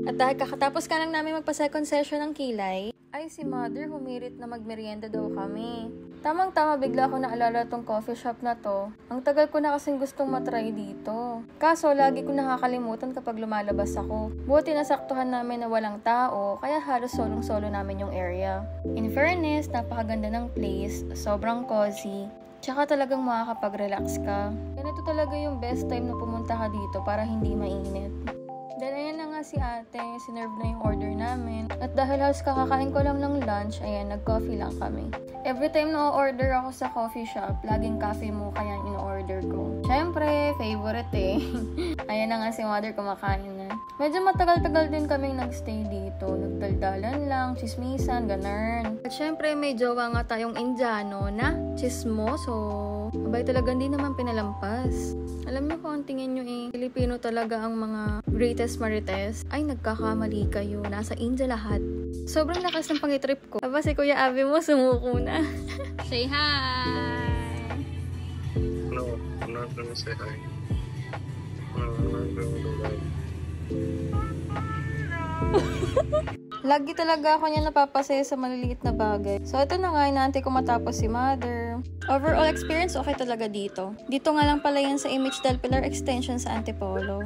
At dahil kakatapos ka lang namin magpa-second session ng kilay, ay si Mother humirit na magmerienda daw kami. Tamang-tama bigla ko naalala tong coffee shop na to. Ang tagal ko na kasing gustong matry dito. Kaso lagi ko nakakalimutan kapag lumalabas ako. Buti nasaktuhan namin na walang tao, kaya halos solong-solo namin yung area. In fairness, napakaganda ng place, sobrang cozy. Tsaka talagang makakapag-relax ka. Ganito talaga yung best time na pumunta ka dito para hindi mainit. Dahil ayan na nga si ate, sinerve na yung order namin. At dahil halos kakakain ko lang ng lunch, ayan, nag-coffee lang kami. Every time na order ako sa coffee shop, laging coffee mo kaya in-order ko. Syempre, favorite eh. Ayan na nga si mother kumakain na. Medyo matagal-tagal din kaming nagstay dito. Nagdaldalan lang, chismisan, ganun. At syempre, may jowa nga tayong Indiano na chismoso. Abay talaga hindi naman pinalampas. Alam niyo kung tingin nyo Pilipino talaga ang mga greatest marites, ay nagkakamali kayo. Nasa India lahat. Sobrang lakas ng pangitrip ko. Aba si Kuya Abi mo, sumuko na. Say hi! No, I'm not gonna say hi. Lagi talaga ako niya napapasaya sa maliliit na bagay. So, ito na nga, inaantay ko matapos si Mother. Overall experience, okay talaga dito. Dito nga lang pala yan sa Image del Pilar Extension sa Antipolo.